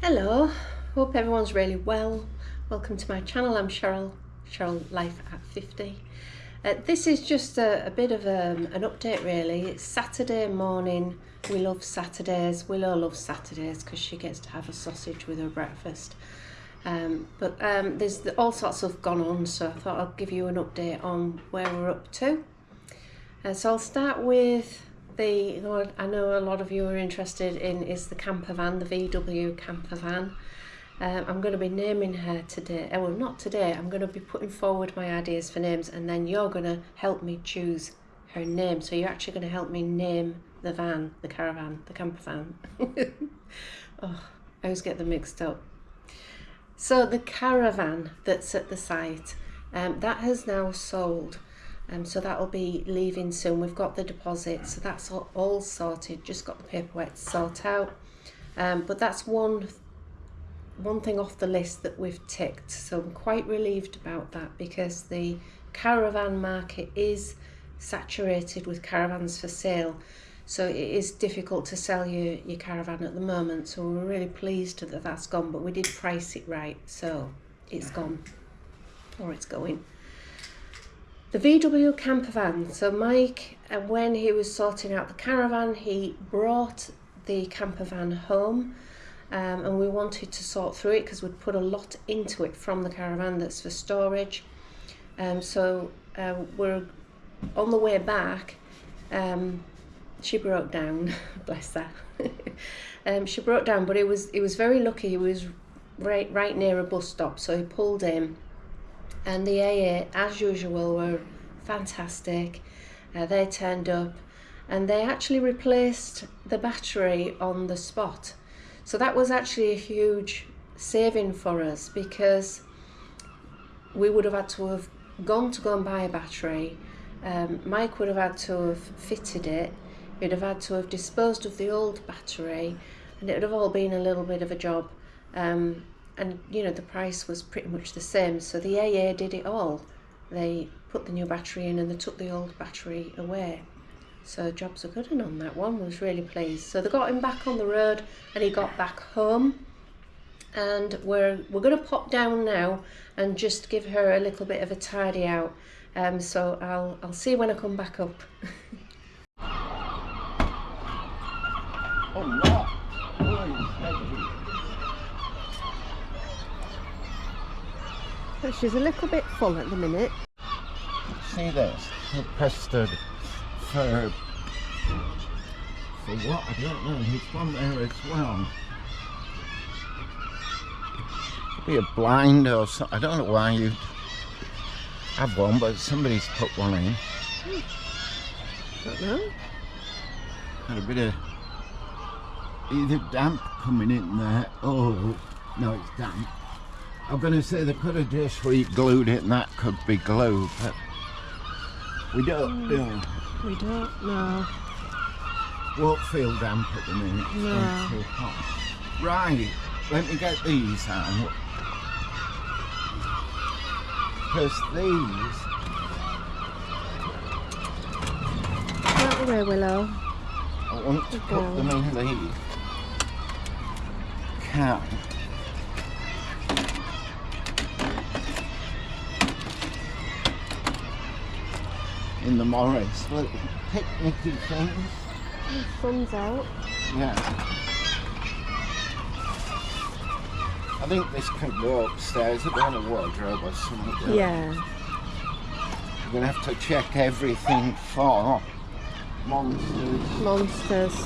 Hello, hope everyone's really well. Welcome to my channel. I'm Cheryl Life at 50. This is just a bit of an update really. It's Saturday morning. We love Saturdays. Willow loves Saturdays because she gets to have a sausage with her breakfast. There's all sorts of gone on, so I thought I'd give you an update on where we're up to. So I'll start with I know a lot of you are interested in is the campervan, the VW campervan. I'm going to be naming her today. Well, not today. I'm going to be putting forward my ideas for names, and then you're going to help me choose her name. So you're actually going to help me name the van, the caravan, the campervan. Oh, I always get them mixed up. So the caravan that's at the site, that has now sold. So that'll be leaving soon. We've got the deposit, so that's all sorted. Just got the paperwork to sort out. But that's one thing off the list that we've ticked. So I'm quite relieved about that because the caravan market is saturated with caravans for sale. So it is difficult to sell your caravan at the moment. So we're really pleased that that's gone, but we did price it right. So it's gone, or it's going. The VW campervan, so Mike, when he was sorting out the caravan, he brought the campervan home, and we wanted to sort through it because we'd put a lot into it from the caravan that's for storage. So we're on the way back. She broke down, bless her. She broke down, but he was very lucky. He was right near a bus stop, so he pulled in. And the AA, as usual, were fantastic. They turned up and they actually replaced the battery on the spot. So that was actually a huge saving for us because we would have had to have gone to go and buy a battery. Mike would have had to have fitted it. He'd have had to have disposed of the old battery, and it would have all been a little bit of a job. And you know, the price was pretty much the same, so the AA did it all. They put the new battery in and they took the old battery away. So jobs are good, and on that one, was really pleased. So they got him back on the road and he got back home, and we're going to pop down now and just give her a little bit of a tidy out. So I'll see when I come back up. Oh no! But she's a little bit full at the minute. See this? Pestered for what? I don't know. He's from there as well. Could be a blind or something. I don't know why you have one, but somebody's put one in. Don't know. Got a bit of either damp coming in there. Oh no, it's damp. I'm going to say they could have just re-glued it and that could be glue, but we don't know. We don't know. Won't feel damp at the minute. No. It's too hot. Right, let me get these out. Because these... Out the way, Willow. I want to put them in the can. In the Morris, little picnicky things. Sun's out. Yeah. I think this could go upstairs. I don't know, a wardrobe or something. Yeah. We're going to have to check everything for monsters.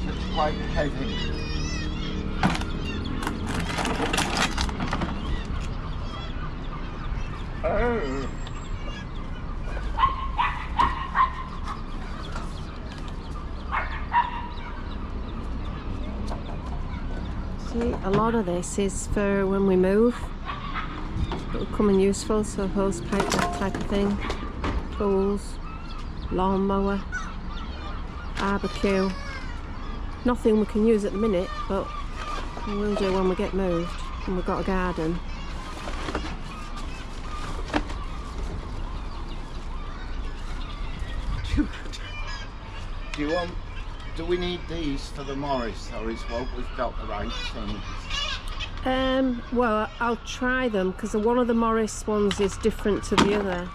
It's quite heavy. Oh. See, a lot of this is for when we move. It'll come in useful, so hose pipe, that type of thing. Tools, lawnmower, barbecue. Nothing we can use at the minute, but we will do when we get moved and we've got a garden. Do we need these for the Morris, or is what we've got the right things? Well, I'll try them because one of the Morris ones is different to the other.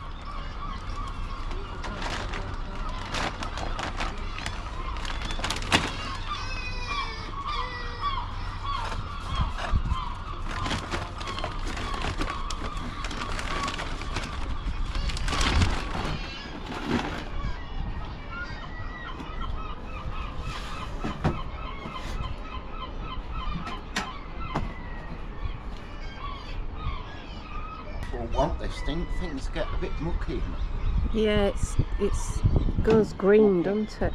Want this thing, things get a bit mucky. Yeah, it's goes green, doesn't it?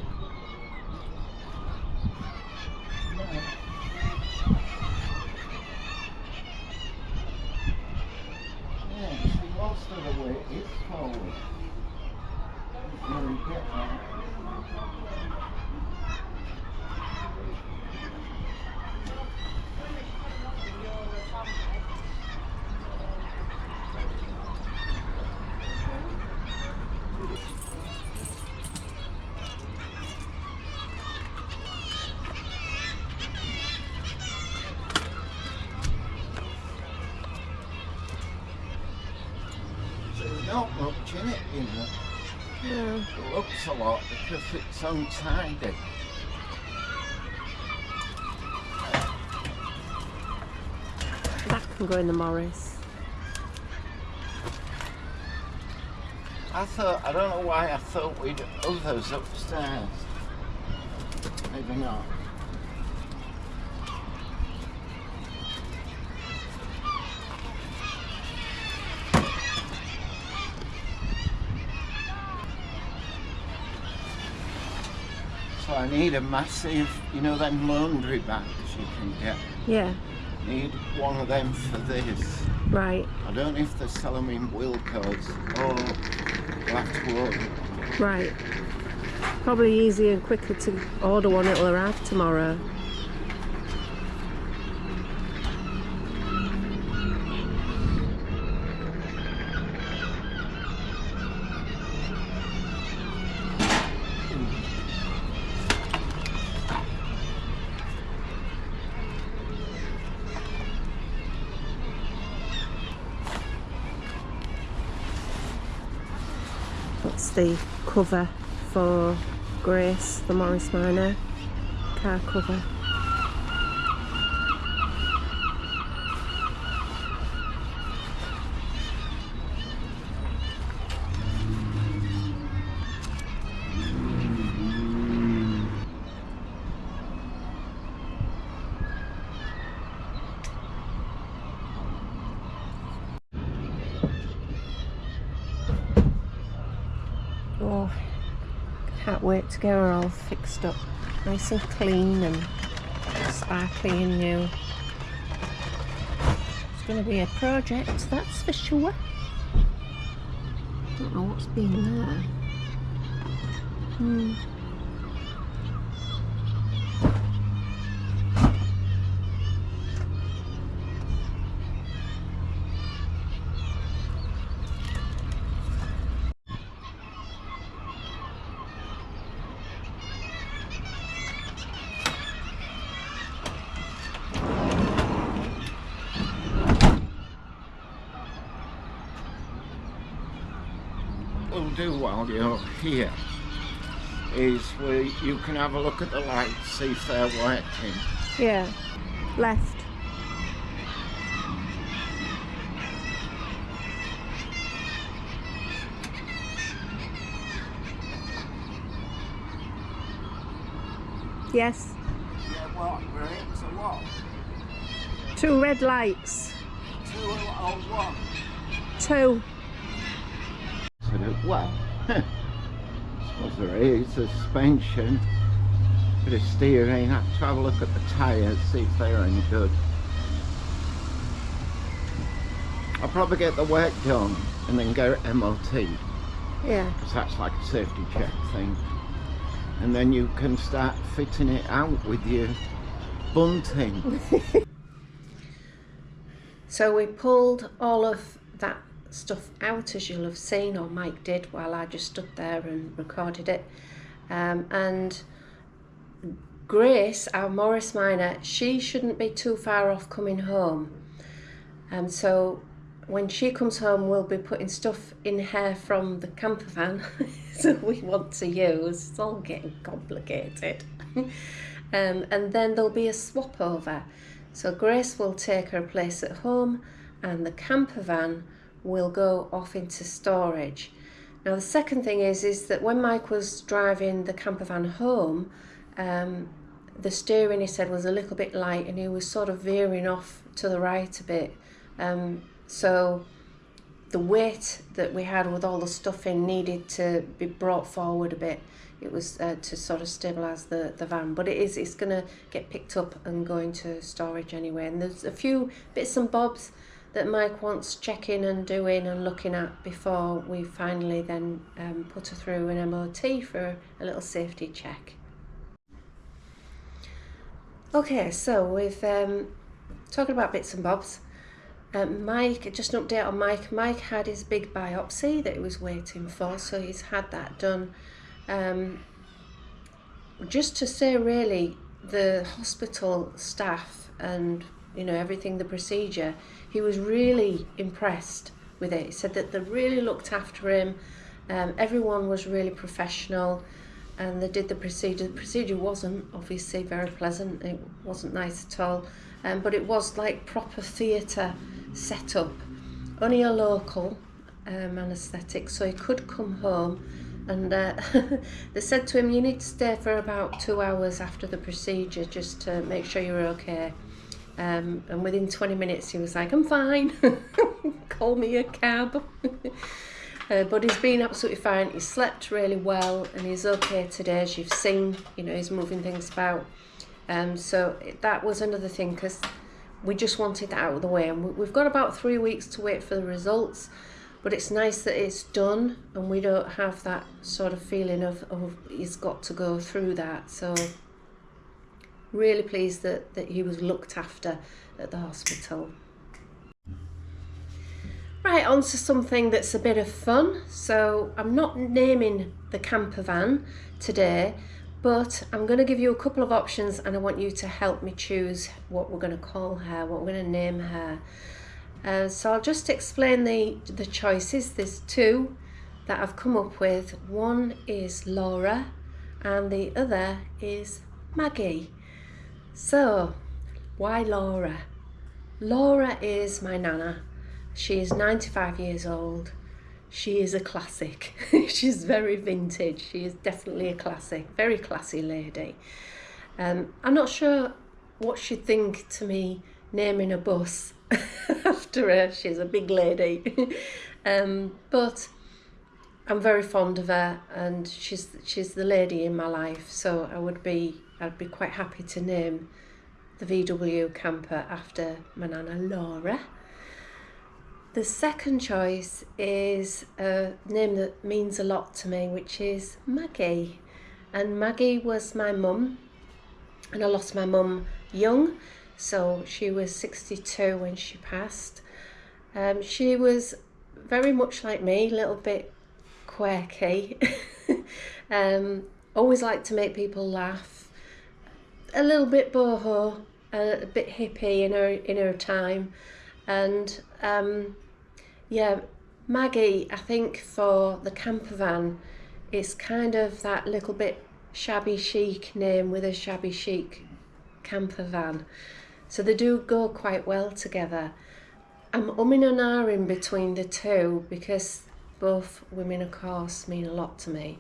Yeah, see, most of the way is forward. When we get there. Not much in it, you know. Yeah. It looks a lot because it's untidy. That can go in the Morris. I don't know why I thought we'd others upstairs. Maybe not. So I need a massive, you know, them laundry bags you can get. Yeah. Need one of them for this. Right. I don't know if they sell them in Wilco's or you'll have to order. Right. Probably easier and quicker to order one. It'll arrive tomorrow. That's the cover for Grace, the Morris Minor car cover. Oh, can't wait to get her all fixed up, nice and clean and sparkly and new. It's going to be a project, that's for sure. Don't know what's been there. We'll do while you're here is you can have a look at the lights, see if they're working. Yeah, left. Yes. Yeah, what? We're into what? 2 red lights. 2 or 1? 2. Well, I suppose there is suspension, bit of steering. I have to have a look at the tyres, see if they're any good. I'll probably get the work done and then go MOT. Yeah. Because that's like a safety check thing. and then you can start fitting it out with your bunting. So we pulled all of that stuff out, as you'll have seen, or Mike did, while I just stood there and recorded it. And Grace, our Morris Minor, she shouldn't be too far off coming home. So when she comes home, we'll be putting stuff in her from the campervan that we want to use. It's all getting complicated. And then there'll be a swap over. So Grace will take her place at home and the campervan will go off into storage. Now the second thing is that when Mike was driving the campervan home, the steering, he said, was a little bit light and he was sort of veering off to the right a bit. So the weight that we had with all the stuff in needed to be brought forward a bit. It was to sort of stabilise the van, but it's going to get picked up and go into storage anyway. And there's a few bits and bobs that Mike wants checking and doing and looking at before we finally then put her through an MOT for a little safety check. Okay, so we've talking about bits and bobs. Mike, just an update on Mike. Mike had his big biopsy that he was waiting for, so he's had that done. Just to say, really, the hospital staff and everything, the procedure, he was really impressed with it. He said that they really looked after him. Everyone was really professional, and they did the procedure. The procedure wasn't obviously very pleasant. It wasn't nice at all, but it was like proper theatre set up. Only a local anaesthetic, so he could come home. And they said to him, you need to stay for about 2 hours after the procedure just to make sure you're okay. And within 20 minutes he was like, I'm fine, call me a cab. But he's been absolutely fine. He slept really well and he's okay today, as you've seen. He's moving things about. So that was another thing, because we just wanted that out of the way. And we've got about 3 weeks to wait for the results. But it's nice that it's done and we don't have that sort of feeling of he's got to go through that. So really pleased that he was looked after at the hospital. Right, on to something that's a bit of fun. So I'm not naming the campervan today, but I'm going to give you a couple of options and I want you to help me choose what we're going to call her, what we're going to name her. So I'll just explain the choices. There's two that I've come up with. One is Laura and the other is Maggie. So why Laura? Laura is my nana. She is 95 years old. She is a classic. She's very vintage. She is definitely a classic, very classy lady. I'm not sure what she'd think to me naming a bus after her. She's a big lady. But I'm very fond of her and she's the lady in my life, so I'd be quite happy to name the VW camper after my nana Laura. The second choice is a name that means a lot to me, which is Maggie. And Maggie was my mum, and I lost my mum young. So she was 62 when she passed. She was very much like me, a little bit quirky. Always liked to make people laugh. A little bit boho, a bit hippie in her time. And yeah, Maggie, I think for the campervan, it's kind of that little bit shabby chic name with a shabby chic campervan. So they do go quite well together. I'm umming and ahhing between the two because both women, of course, mean a lot to me.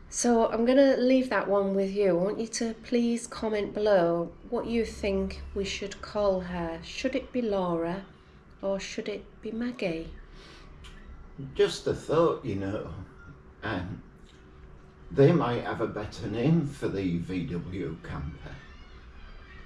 So I'm going to leave that one with you. I want you to please comment below what you think we should call her. Should it be Laura or should it be Maggie? Just a thought, they might have a better name for the VW camper.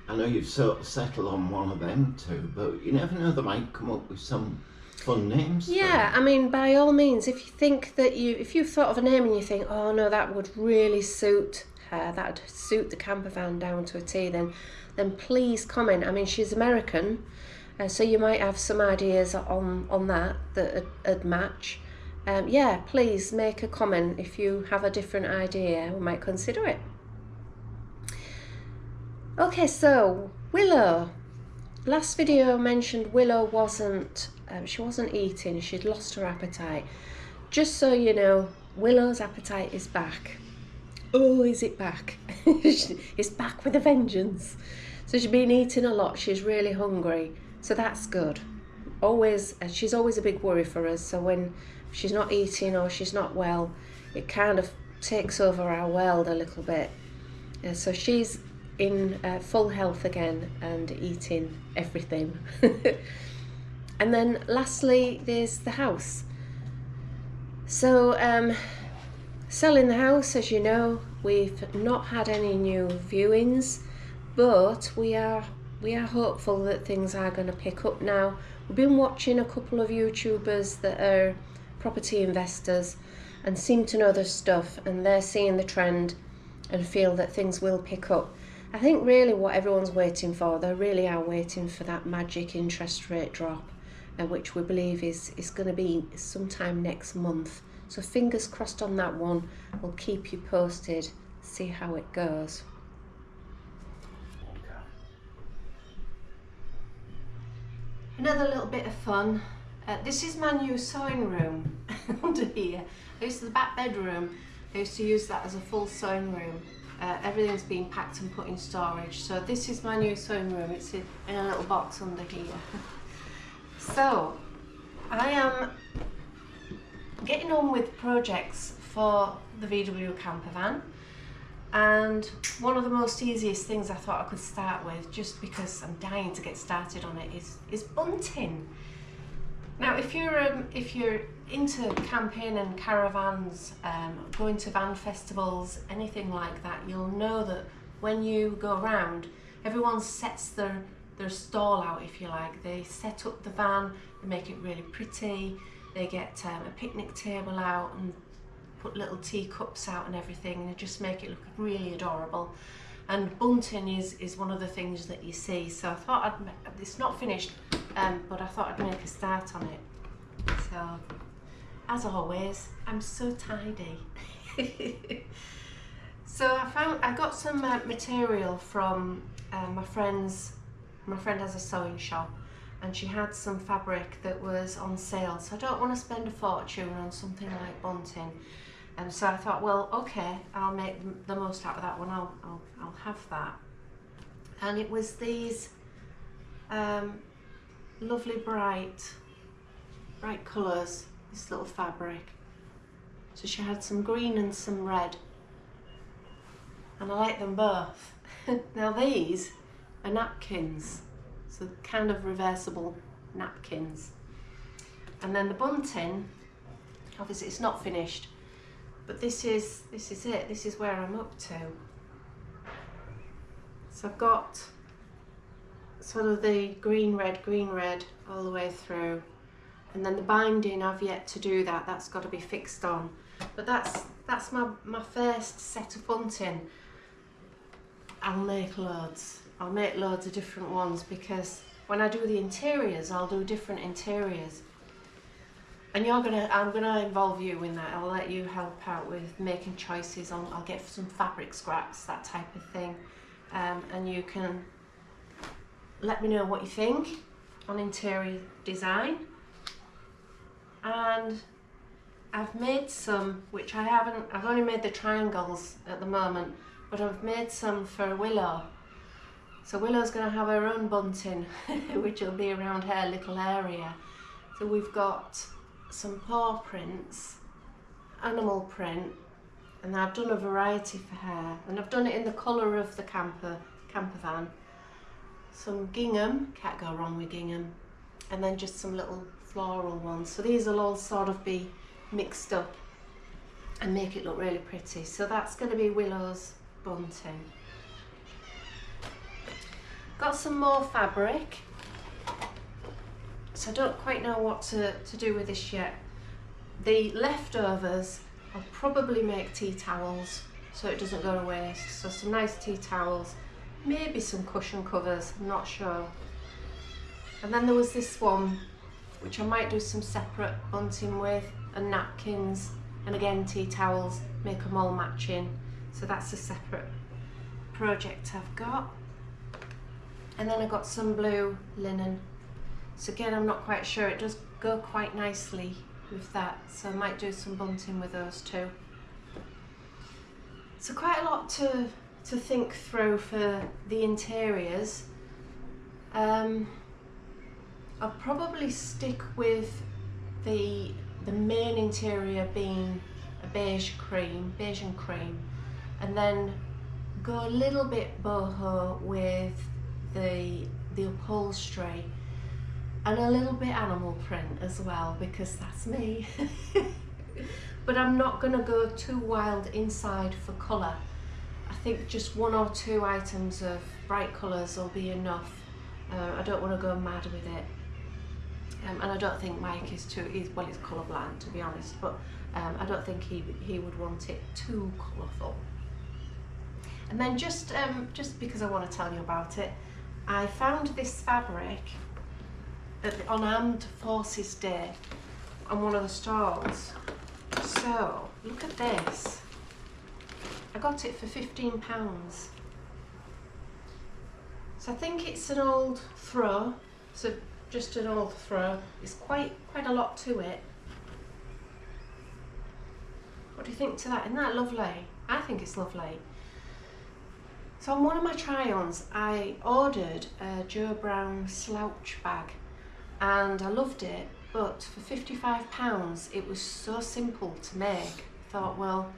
I know you've sort of settled on one of them two, but you never know, they might come up with some fun names. Yeah, I mean, by all means, if you think that if you've thought of a name and you think, oh no, that would really suit her, that'd suit the campervan down to a T, then please comment. I mean, she's American, so you might have some ideas on that'd match. Yeah, please make a comment if you have a different idea. We might consider it. Okay, so Willow. Last video mentioned Willow she wasn't eating, she'd lost her appetite. Just so you know, Willow's appetite is back. Oh, is it back? It's back with a vengeance. So she's been eating a lot, she's really hungry, so that's good. She's always a big worry for us, so when she's not eating or she's not well, it kind of takes over our world a little bit. So she's in full health again and eating everything. And then lastly, there's the house. So selling the house, as you know, we've not had any new viewings, but we are hopeful that things are going to pick up now. We've been watching a couple of YouTubers that are property investors and seem to know their stuff, and they're seeing the trend and feel that things will pick up. I think really what everyone's waiting for, they really are waiting for that magic interest rate drop, which we believe is going to be sometime next month. So fingers crossed on that one. We'll keep you posted, see how it goes. Another little bit of fun. This is my new sewing room under here. This is the back bedroom. I used to use that as a full sewing room. Everything's been packed and put in storage. So this is my new sewing room. It's in a little box under here. So I am getting on with projects for the VW campervan, and one of the most easiest things I thought I could start with, just because I'm dying to get started on it, is bunting. Now if you're into camping and caravans, going to van festivals, anything like that, you'll know that when you go around, everyone sets their stall out, if you like. They set up the van, they make it really pretty, they get a picnic table out and put little teacups out and everything, and they just make it look really adorable. And bunting is one of the things that you see. So I thought it's not finished, but I thought I'd make a start on it. So as always, I'm so tidy. So I got some material from my friend has a sewing shop, and she had some fabric that was on sale, so I don't want to spend a fortune on something like bunting. And so I thought, well, okay, I'll make the most out of that one. I'll have that. And it was these lovely bright colours, this little fabric. So she had some green and some red, and I like them both. Now these are napkins, so kind of reversible napkins. And then the bunting, obviously it's not finished, but this is it. This is where I'm up to. So I've got sort of the green red all the way through, and then the binding, I've yet to do that. That's got to be fixed on. But that's my first set of bunting. I'll make loads. I'll make loads of different ones, because when I do the interiors, I'll do different interiors. And I'm gonna involve you in that. I'll let you help out with making choices. I'll get some fabric scraps, that type of thing, and you can let me know what you think on interior design. And I've made some, which I've only made the triangles at the moment, but I've made some for Willow. So Willow's going to have her own bunting, which will be around her little area. So we've got some paw prints, animal print, and I've done a variety for her. And I've done it in the colour of the campervan. Some gingham, can't go wrong with gingham, and then just some little floral ones. So these will all sort of be mixed up and make it look really pretty. So that's going to be Willow's bunting. Got some more fabric. so I don't quite know what to do with this yet. The leftovers, I'll probably make tea towels so it doesn't go to waste. So some nice tea towels, maybe some cushion covers, I'm not sure. And then there was this one, which I might do some separate bunting with, and napkins, and again tea towels, make them all matching. So that's a separate project I've got. And then I got some blue linen. So again, I'm not quite sure, it does go quite nicely with that, so I might do some bunting with those too. So quite a lot to think through for the interiors. I'll probably stick with the main interior being a beige and cream, and then go a little bit boho with the upholstery, and a little bit animal print as well, because that's me. But I'm not going to go too wild inside for colour. I think just 1 or 2 items of bright colours will be enough. I don't want to go mad with it. And I don't think Mike is he's colourblind, to be honest, but I don't think he would want it too colourful. And then just because I want to tell you about it, I found this fabric on Armed Forces Day on one of the stalls. So look at this. I got it for £15. So I think it's an old throw. So just an old throw. It's quite a lot to it. What do you think to that? Isn't that lovely? I think it's lovely. So on one of my try-ons, I ordered a Joe Brown slouch bag, and I loved it, but for £55 it was so simple to make. I thought, well,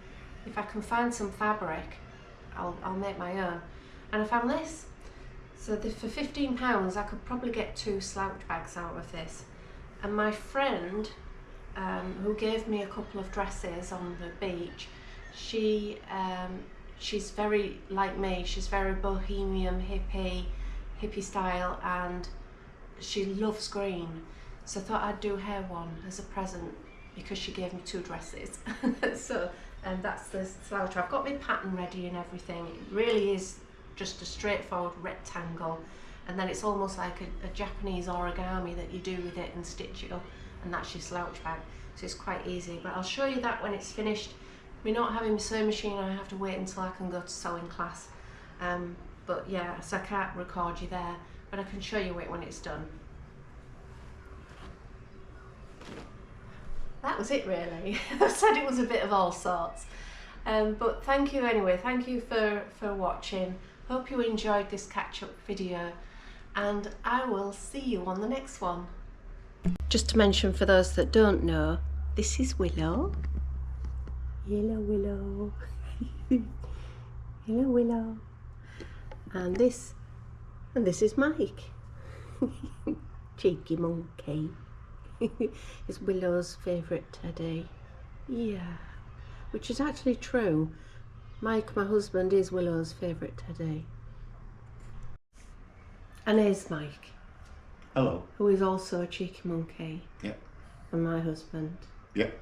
if I can find some fabric, I'll make my own. And I found this. So for £15 I could probably get 2 slouch bags out of this. And my friend, who gave me a couple of dresses on the beach, she's very like me, she's very bohemian, hippie style, and she loves green. So I thought I'd do her one as a present because she gave me 2 dresses. So that's the slouch. I've got my pattern ready and everything. It really is just a straightforward rectangle, and then it's almost like a Japanese origami that you do with it and stitch it up, and that's your slouch bag. So it's quite easy, but I'll show you that when it's finished. We're not having my sewing machine, I have to wait until I can go to sewing class. But yeah, so I can't record you there, but I can show you it when it's done. That was it really. I said it was a bit of all sorts. But thank you anyway, thank you for watching. Hope you enjoyed this catch-up video, and I will see you on the next one. Just to mention for those that don't know, this is Willow. Hello Willow. Hello Willow. And this is Mike. Cheeky monkey. It's Willow's favourite teddy. Yeah, which is actually true. Mike, my husband, is Willow's favourite teddy. And here's Mike. Hello. Who is also a cheeky monkey. Yep. And my husband. Yep.